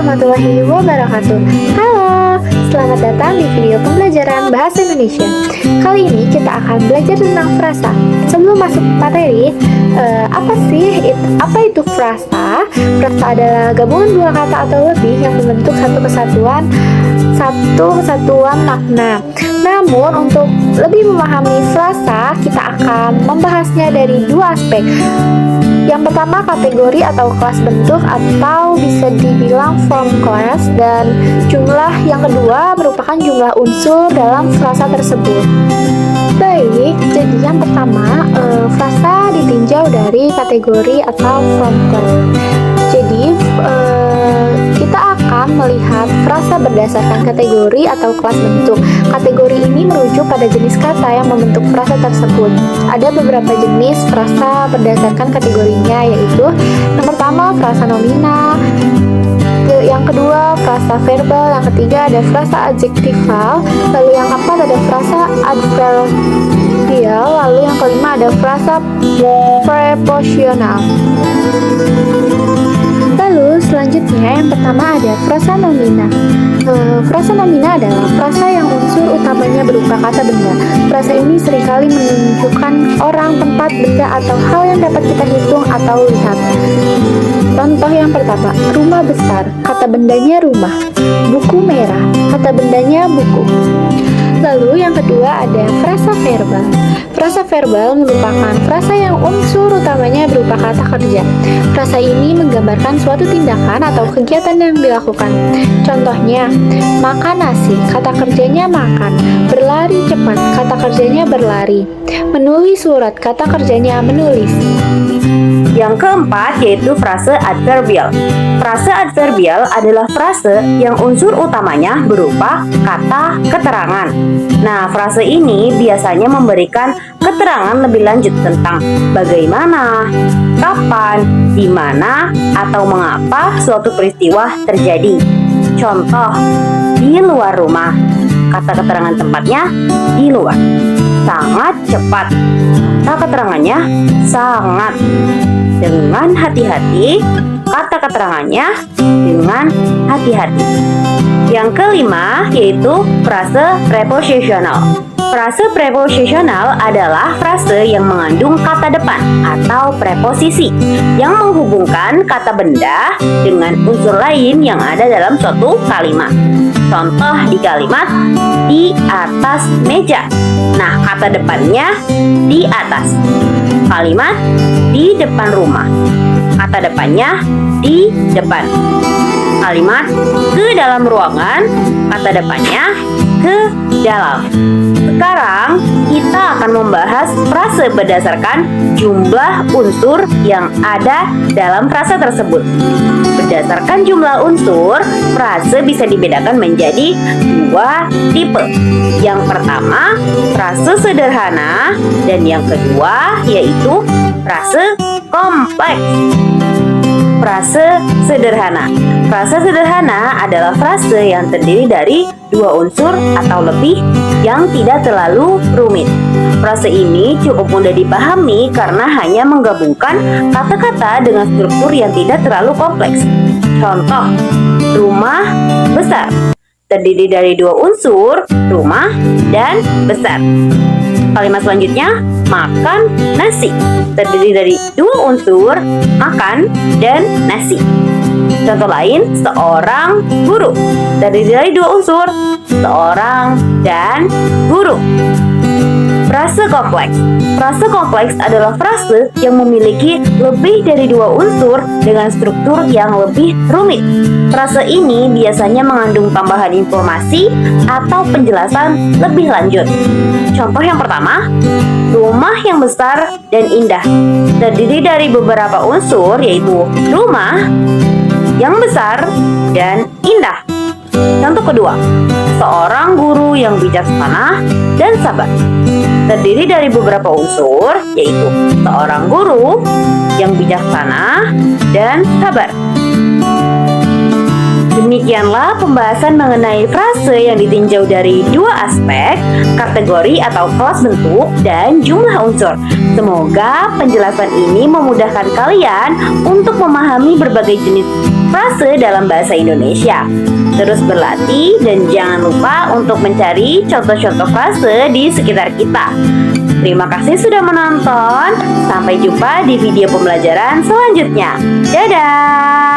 warahmatullahi wabarakatuh. Halo, selamat datang di video pembelajaran Bahasa Indonesia. Kali ini kita akan belajar tentang frasa. Sebelum masuk materi, apa itu frasa? Frasa adalah gabungan dua kata atau lebih yang membentuk satu kesatuan makna. Namun untuk lebih memahami frasa, kita akan membahasnya dari dua aspek. Yang pertama, kategori atau kelas bentuk atau bisa dibilang form class, dan jumlah yang kedua merupakan jumlah unsur dalam frasa tersebut. Baik, jadi yang pertama, frasa ditinjau dari kategori atau form class. Jadi kita akan melihat frasa berdasarkan kategori atau kelas bentuk. Kategori ini merujuk pada jenis kata yang membentuk frasa tersebut. Ada beberapa jenis frasa berdasarkan kategorinya, yaitu yang pertama frasa nomina, yang kedua frasa verbal, yang ketiga ada frasa adjektifal, lalu yang keempat ada frasa adverbial, lalu yang kelima ada frasa preposisional. Lalu selanjutnya yang pertama ada frasa nomina. Frasa nomina adalah frasa yang unsur utamanya berupa kata benda. Frasa ini seringkali menunjukkan orang, tempat, benda, atau hal yang dapat kita hitung atau lihat. Contoh yang pertama, rumah besar, kata bendanya rumah. Buku merah, kata bendanya buku. Lalu yang kedua ada frasa verbal. Frasa verbal merupakan frasa yang unsur utamanya berupa kata kerja. Frasa ini menggambarkan suatu tindakan atau kegiatan yang dilakukan. Contohnya, makan nasi, kata kerjanya makan. Berlari cepat, kata kerjanya berlari. Menulis surat, kata kerjanya menulis. Yang keempat yaitu frase adverbial. Frase adverbial adalah frase yang unsur utamanya berupa kata keterangan. Nah, frase ini biasanya memberikan keterangan lebih lanjut tentang bagaimana, kapan, di mana, atau mengapa suatu peristiwa terjadi. Contoh, di luar rumah. Kata keterangan tempatnya di luar. Sangat cepat. Kata keterangannya sangat. Dengan hati-hati. Kata keterangannya dengan hati-hati. Yang kelima yaitu frase preposisional. Frase preposisional adalah frase yang mengandung kata depan atau preposisi yang menghubungkan kata benda dengan unsur lain yang ada dalam suatu kalimat. Contoh di kalimat di atas meja. Nah, kata depannya di atas. Kalimat di depan rumah. Kata depannya di depan. Kalimat ke dalam ruangan. Kata depannya ke dalam. Sekarang kita akan membahas frase berdasarkan jumlah unsur yang ada dalam frasa tersebut. Berdasarkan jumlah unsur, frase bisa dibedakan menjadi dua tipe. Yang pertama, frase sederhana, dan yang kedua yaitu frase kompleks. Frase sederhana. Frase sederhana adalah frase yang terdiri dari dua unsur atau lebih yang tidak terlalu rumit. Frase ini cukup mudah dipahami karena hanya menggabungkan kata-kata dengan struktur yang tidak terlalu kompleks. Contoh, rumah besar terdiri dari dua unsur, rumah dan besar. Kalimat selanjutnya, makan nasi terdiri dari dua unsur, makan dan nasi. Contoh lain, seorang guru terdiri dari dua unsur, seorang dan guru. Frase kompleks. Frase kompleks adalah frase yang memiliki lebih dari dua unsur dengan struktur yang lebih rumit. Frase ini biasanya mengandung tambahan informasi atau penjelasan lebih lanjut. Contoh yang pertama, rumah yang besar dan indah terdiri dari beberapa unsur, yaitu rumah yang besar dan indah. Contoh kedua, seorang guru yang bijaksana dan sabar terdiri dari beberapa unsur, yaitu seorang guru yang bijaksana dan sabar. Demikianlah pembahasan mengenai frase yang ditinjau dari dua aspek, kategori atau kelas bentuk, dan jumlah unsur. Semoga penjelasan ini memudahkan kalian untuk memahami berbagai jenis frase dalam bahasa Indonesia. Terus berlatih dan jangan lupa untuk mencari contoh-contoh frase di sekitar kita. Terima kasih sudah menonton. Sampai jumpa di video pembelajaran selanjutnya. Dadah!